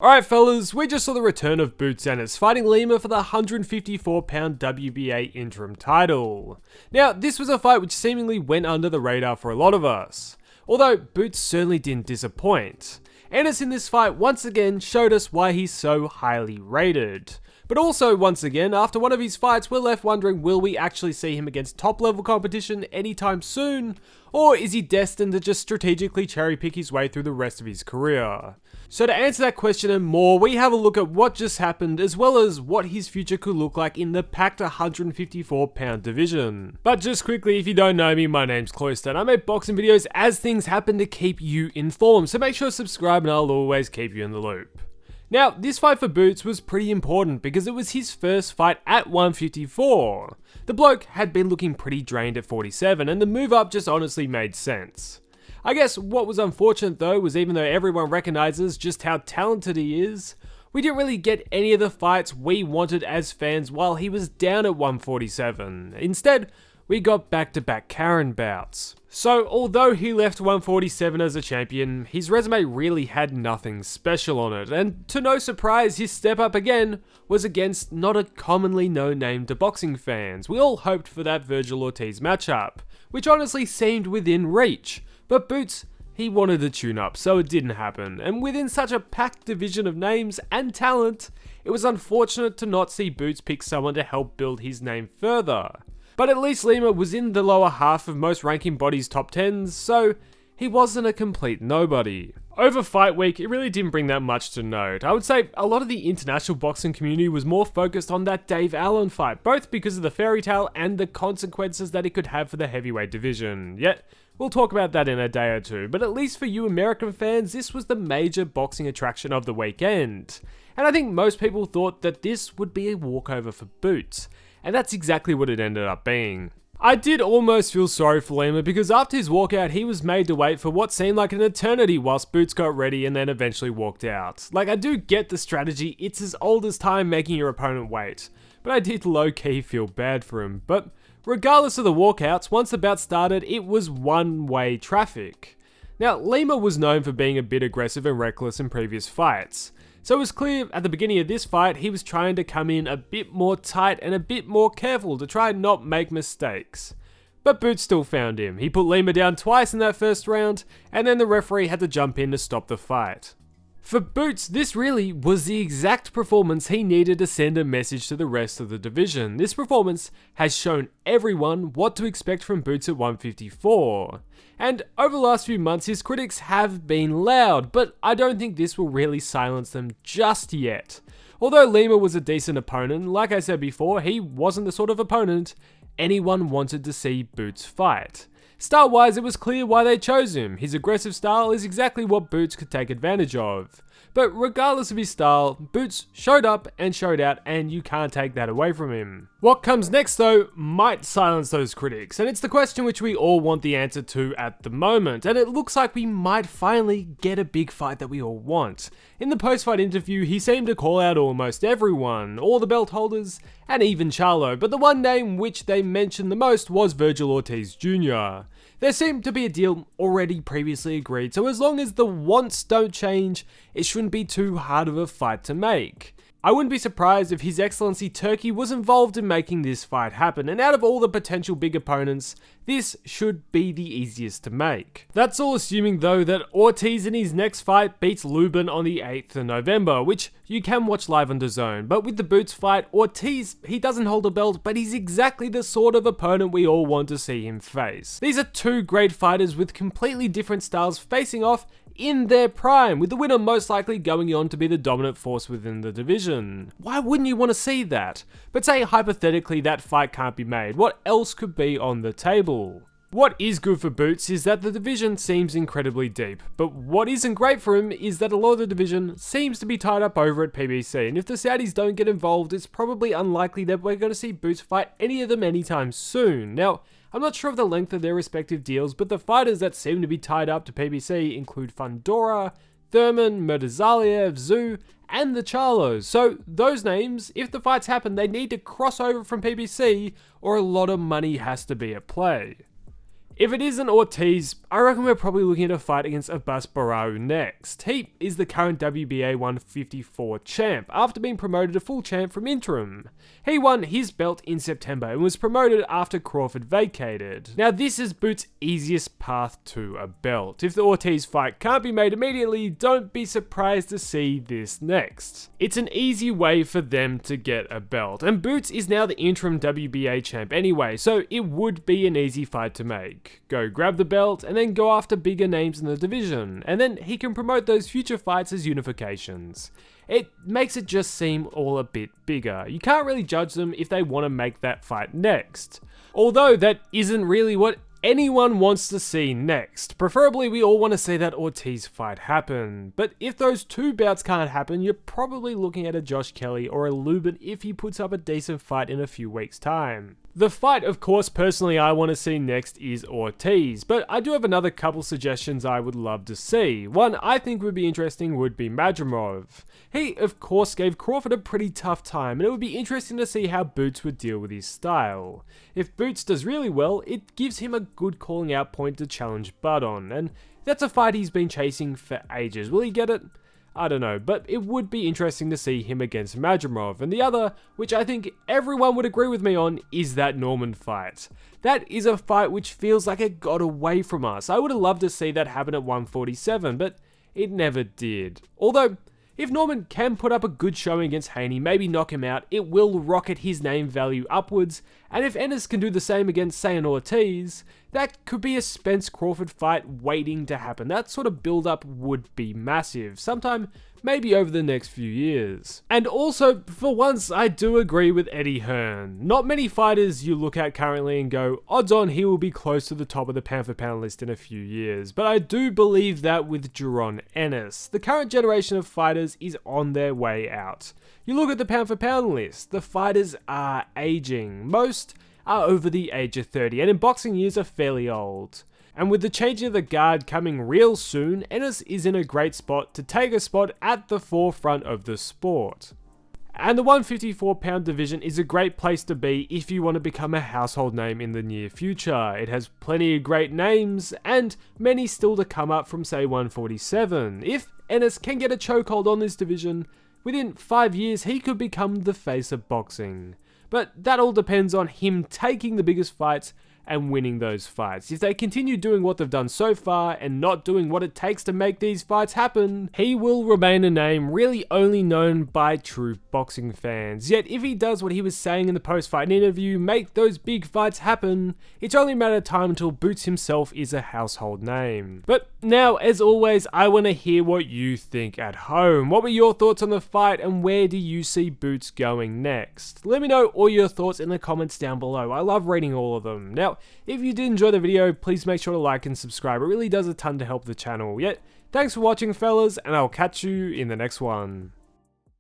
Alright fellas, we just saw the return of Boots Ennis fighting Lima for the 154-pound WBA interim title. Now, this was a fight which seemingly went under the radar for a lot of us, although Boots certainly didn't disappoint. Ennis in this fight once again showed us why he's so highly rated. But also, once again, after one of his fights, we're left wondering, will we actually see him against top-level competition anytime soon? Or is he destined to just strategically cherry-pick his way through the rest of his career? So to answer that question and more, we have a look at what just happened, as well as what his future could look like in the packed 154-pound division. But just quickly, if you don't know me, my name's Cloyster, and I make boxing videos as things happen to keep you informed, so make sure to subscribe and I'll always keep you in the loop. Now, this fight for Boots was pretty important because it was his first fight at 154. The bloke had been looking pretty drained at 47 and the move up just honestly made sense. I guess what was unfortunate though was even though everyone recognizes just how talented he is, we didn't really get any of the fights we wanted as fans while he was down at 147. Instead, we got back-to-back Karen bouts. So, although he left 147 as a champion, his resume really had nothing special on it, and to no surprise, his step up again was against not a commonly known name to boxing fans. We all hoped for that Vergil Ortiz matchup, which honestly seemed within reach, but Boots, he wanted to tune up, so it didn't happen, and within such a packed division of names and talent, it was unfortunate to not see Boots pick someone to help build his name further. But at least Lima was in the lower half of most ranking bodies' top 10s, so he wasn't a complete nobody. Over fight week, it really didn't bring that much to note. I would say a lot of the international boxing community was more focused on that Dave Allen fight, both because of the fairy tale and the consequences that it could have for the heavyweight division. Yet, we'll talk about that in a day or two, but at least for you American fans, this was the major boxing attraction of the weekend. And I think most people thought that this would be a walkover for Boots. And that's exactly what it ended up being. I did almost feel sorry for Lima because after his walkout he was made to wait for what seemed like an eternity whilst Boots got ready and then eventually walked out. Like, I do get the strategy, it's as old as time making your opponent wait, but I did low-key feel bad for him. But regardless of the walkouts, once the bout started it was one-way traffic. Now, Lima was known for being a bit aggressive and reckless in previous fights. So it was clear at the beginning of this fight he was trying to come in a bit more tight and a bit more careful to try and not make mistakes. But Boots still found him. He put Lima down twice in that first round, and then the referee had to jump in to stop the fight. For Boots, this really was the exact performance he needed to send a message to the rest of the division. This performance has shown everyone what to expect from Boots at 154. And over the last few months, his critics have been loud, but I don't think this will really silence them just yet. Although Lima was a decent opponent, like I said before, he wasn't the sort of opponent anyone wanted to see Boots fight. Style-wise, it was clear why they chose him. His aggressive style is exactly what Boots could take advantage of. But regardless of his style, Boots showed up and showed out, and you can't take that away from him. What comes next though might silence those critics, and it's the question which we all want the answer to at the moment, and it looks like we might finally get a big fight that we all want. In the post-fight interview, he seemed to call out almost everyone, all the belt holders, and even Charlo, but the one name which they mentioned the most was Vergil Ortiz Jr. There seemed to be a deal already previously agreed, so as long as the wants don't change, it shouldn't be too hard of a fight to make. I wouldn't be surprised if His Excellency Turkey was involved in making this fight happen, and out of all the potential big opponents, this should be the easiest to make. That's all assuming though that Ortiz in his next fight beats Lubin on the 8th of November, which you can watch live on DAZN. But with the Boots fight, Ortiz, he doesn't hold a belt, but he's exactly the sort of opponent we all want to see him face. These are two great fighters with completely different styles facing off in their prime, with the winner most likely going on to be the dominant force within the division. Why wouldn't you want to see that? But say hypothetically that fight can't be made, what else could be on the table? What is good for Boots is that the division seems incredibly deep, but what isn't great for him is that a lot of the division seems to be tied up over at PBC, and if the Saudis don't get involved, it's probably unlikely that we're going to see Boots fight any of them anytime soon. Now, I'm not sure of the length of their respective deals, but the fighters that seem to be tied up to PBC include Fundora, Thurman, Murdazaliev, Zhu, and the Charlos. So those names, if the fights happen, they need to cross over from PBC or a lot of money has to be at play. If it isn't Ortiz, I reckon we're probably looking at a fight against Abbas Barao next. He is the current WBA 154 champ, after being promoted to full champ from interim. He won his belt in September and was promoted after Crawford vacated. Now this is Boots' easiest path to a belt. If the Ortiz fight can't be made immediately, don't be surprised to see this next. It's an easy way for them to get a belt, and Boots is now the interim WBA champ anyway, so it would be an easy fight to make. Go grab the belt and then go after bigger names in the division, and then he can promote those future fights as unifications. It makes it just seem all a bit bigger. You can't really judge them if they want to make that fight next. Although that isn't really what anyone wants to see next. Preferably we all want to see that Ortiz fight happen, but if those two bouts can't happen, you're probably looking at a Josh Kelly or a Lubin if he puts up a decent fight in a few weeks' time. The fight, of course, personally I want to see next is Ortiz, but I do have another couple suggestions I would love to see. One I think would be interesting would be Madrimov. He, of course, gave Crawford a pretty tough time, and it would be interesting to see how Boots would deal with his style. If Boots does really well, it gives him a good calling out point to challenge Bud on, and that's a fight he's been chasing for ages. Will he get it? I don't know, but it would be interesting to see him against Madrimov. And the other, which I think everyone would agree with me on, is that Norman fight. That is a fight which feels like it got away from us. I would have loved to see that happen at 147, but it never did. Although, if Norman can put up a good showing against Haney, maybe knock him out, it will rocket his name value upwards, and if Ennis can do the same against, say, an Ortiz, that could be a Spence Crawford fight waiting to happen. That sort of build-up would be massive, sometime maybe over the next few years. And also, for once, I do agree with Eddie Hearn. Not many fighters you look at currently and go, odds on he will be close to the top of the pound for pound list in a few years, but I do believe that with Jaron Ennis. The current generation of fighters is on their way out. You look at the pound for pound list, the fighters are aging. Most are over the age of 30, and in boxing years are fairly old. And with the changing of the guard coming real soon, Ennis is in a great spot to take a spot at the forefront of the sport. And the 154 pound division is a great place to be if you want to become a household name in the near future. It has plenty of great names, and many still to come up from, say, 147. If Ennis can get a chokehold on this division, within 5 years he could become the face of boxing. But that all depends on him taking the biggest fights and winning those fights. If they continue doing what they've done so far and not doing what it takes to make these fights happen, he will remain a name really only known by true boxing fans. Yet if he does what he was saying in the post-fight interview, make those big fights happen, it's only a matter of time until Boots himself is a household name. But now, as always, I want to hear what you think at home. What were your thoughts on the fight, and where do you see Boots going next? Let me know all your thoughts in the comments down below. I love reading all of them. Now, if you did enjoy the video, please make sure to like and subscribe. It really does a ton to help the channel. Yet, thanks for watching, fellas, and I'll catch you in the next one.